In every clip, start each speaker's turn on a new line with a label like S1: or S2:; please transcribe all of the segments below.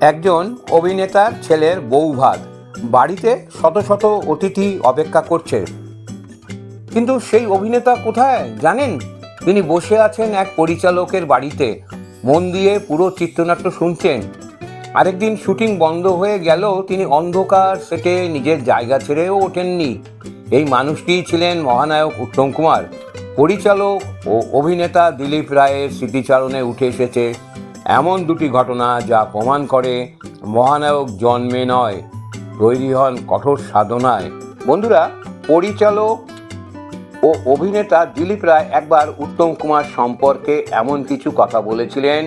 S1: একজন অভিনেতার ছেলের বৌভাত, বাড়িতে শত শত অতিথি অপেক্ষা করছে, কিন্তু সেই অভিনেতা কোথায় জানেন? তিনি বসে আছেন এক পরিচালকের বাড়িতে, মন দিয়ে পুরো চিত্রনাট্য শুনছেন। আরেকদিন শুটিং বন্ধ হয়ে গেল, তিনি অন্ধকার সেটে নিজের জায়গা ছেড়েও ওঠেননি। এই মানুষটি ছিলেন মহানায়ক উত্তম কুমার। পরিচালক ও অভিনেতা দিলীপ রায়ের স্মৃতিচারণে উঠে এসেছে এমন দুটি ঘটনা, যা প্রমাণ করে মহানায়ক জন্মে নয়, তৈরি হন কঠোর সাধনায়। বন্ধুরা, পরিচালক ও অভিনেতা দিলীপ রায় একবার উত্তম কুমার সম্পর্কে এমন কিছু কথা বলেছিলেন,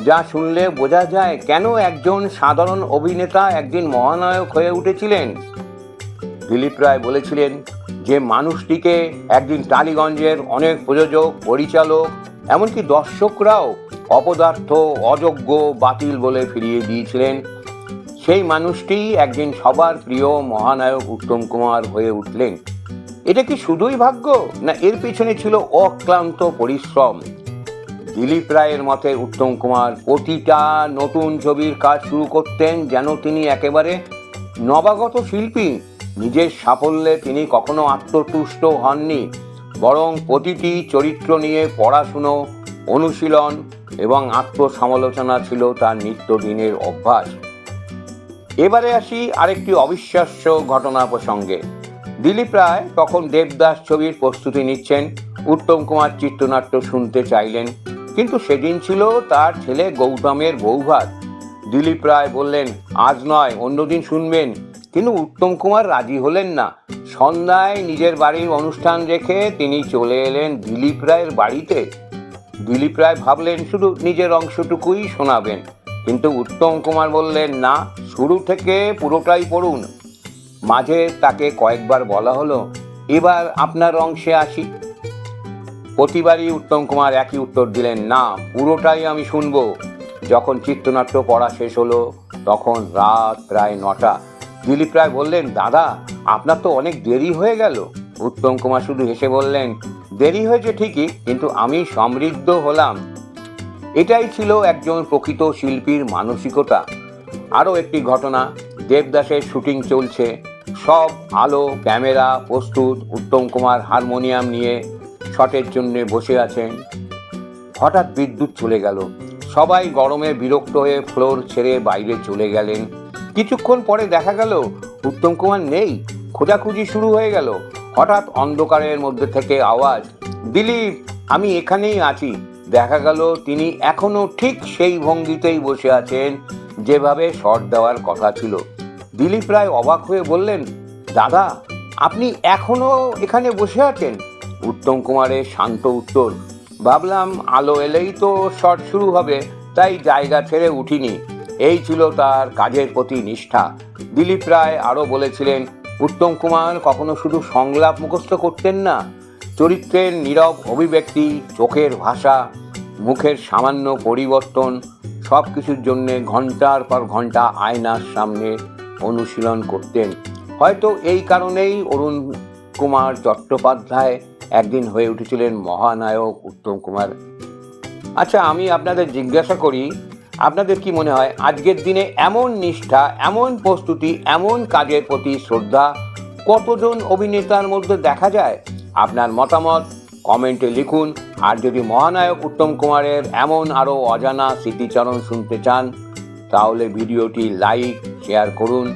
S1: যা শুনলে বোঝা যায় কেন একজন সাধারণ অভিনেতা একদিন মহানায়ক হয়ে উঠেছিলেন। দিলীপ রায় বলেছিলেন যে মানুষটিকে একদিন টালিগঞ্জের অনেক প্রযোজক, পরিচালক, এমনকি দর্শকরাও অপদার্থ, অযোগ্য, বাতিল বলে ফিরিয়ে দিয়েছিলেন। সেই মানুষটি একদিন সবার প্রিয় মহানায়ক উত্তম কুমার হয়ে উঠলেন। এটা কি শুধুই ভাগ্য, না এর পেছনে ছিল অক্লান্ত পরিশ্রম? দিলীপ রায়ের মতে উত্তম কুমার প্রতিটা নতুন ছবির কাজ শুরু করতেন যেন তিনি একেবারে নবাগত শিল্পী। নিজের সাফল্যে তিনি কখনো আত্মতুষ্ট হননি, বরং প্রতিটি চরিত্র নিয়ে পড়াশুনো, অনুশীলন এবং আত্মসমালোচনা ছিল তার নিত্যদিনের অভ্যাস। এবারে আসি আরেকটি অবিশ্বাস্য ঘটনা প্রসঙ্গে। দিলীপ রায় তখন দেবদাস ছবির প্রস্তুতি নিচ্ছেন। উত্তম কুমার চিত্রনাট্য শুনতে চাইলেন, কিন্তু সেদিন ছিল তার ছেলে গৌতমের বৌভাত। দিলীপ রায় বললেন, আজ নয়, অন্যদিন শুনবেন, কিন্তু উত্তম কুমার রাজি হলেন না। সন্ধ্যায় নিজের বাড়ির অনুষ্ঠান রেখে তিনি চলে এলেন দিলীপ রায়ের বাড়িতে। দিলীপ রায় ভাবলেন শুধু নিজের অংশটুকুই শোনাবেন, কিন্তু উত্তম কুমার বললেন, না, শুরু থেকে পুরোটাই পড়ুন। মাঝে তাকে কয়েকবার বলা হলো, এবার আপনার অংশে আসি। প্রতিবারই উত্তম কুমার একই উত্তর দিলেন, না, পুরোটাই আমি শুনবো। যখন চিত্রনাট্য পড়া শেষ হলো তখন রাত প্রায় 9টা। দিলীপ রায় বললেন, দাদা, আপনার তো অনেক দেরি হয়ে গেল। উত্তম কুমার শুধু হেসে বললেন, দেরি হয়েছে ঠিকই, কিন্তু আমি সমৃদ্ধ হলাম। এটাই ছিল একজন প্রকৃত শিল্পীর মানসিকতা। আরও একটি ঘটনা, দেবদাসের শুটিং চলছে, সব আলো ক্যামেরা প্রস্তুত, উত্তম কুমার হারমোনিয়াম নিয়ে শটের জন্য বসে আছেন। হঠাৎ বিদ্যুৎ চলে গেল। সবাই গরমে বিরক্ত হয়ে ফ্লোর ছেড়ে বাইরে চলে গেলেন। কিছুক্ষণ পরে দেখা গেল উত্তম কুমার নেই। খোঁজাখুঁজি শুরু হয়ে গেল। হঠাৎ অন্ধকারের মধ্যে থেকে আওয়াজ, দিলীপ, আমি এখানেই আছি। দেখা গেল তিনি এখনো ঠিক সেই ভঙ্গিতেই বসে আছেন যেভাবে শট দেওয়ার কথা ছিল। দিলীপ রায় অবাক হয়ে বললেন, দাদা, আপনি এখনো এখানে বসে আছেন? উত্তম কুমারের শান্ত উত্তর, ভাবলাম আলো এলেই তো শট শুরু হবে, তাই জায়গা ছেড়ে উঠিনি। এই ছিল তার কাজের প্রতি নিষ্ঠা। দিলীপ রায় আরও বলেছিলেন, উত্তম কুমার কখনো শুধু সংলাপ মুখস্থ করতেন না, চরিত্রের নীরব অভিব্যক্তি, চোখের ভাষা, মুখের সামান্য পরিবর্তন, সব কিছুর জন্যে ঘন্টার পর ঘন্টা আয়নার সামনে অনুশীলন করতেন। হয়তো এই কারণেই অরুণ কুমার চট্টোপাধ্যায় একদিন হয়ে উঠেছিলেন মহানায়ক উত্তম কুমার। আচ্ছা, আমি আপনাদের জিজ্ঞাসা করি, আপনাদের কি মনে হয় আজকের দিনে এমন নিষ্ঠা, এমন প্রস্তুতি, এমন কাজের প্রতি শ্রদ্ধা কতজন অভিনেতার মধ্যে দেখা যায়? আপনার মতামত কমেন্টে লিখুন। আর যদি মহানায়ক উত্তম কুমারের এমন আরও অজানা স্মৃতিচারণ শুনতে চান, তাহলে ভিডিওটি লাইক, শেয়ার করুন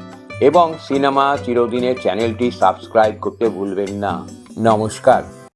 S1: এবং সিনেমা চিরদিনের চ্যানেলটি সাবস্ক্রাইব করতে ভুলবেন না। নমস্কার।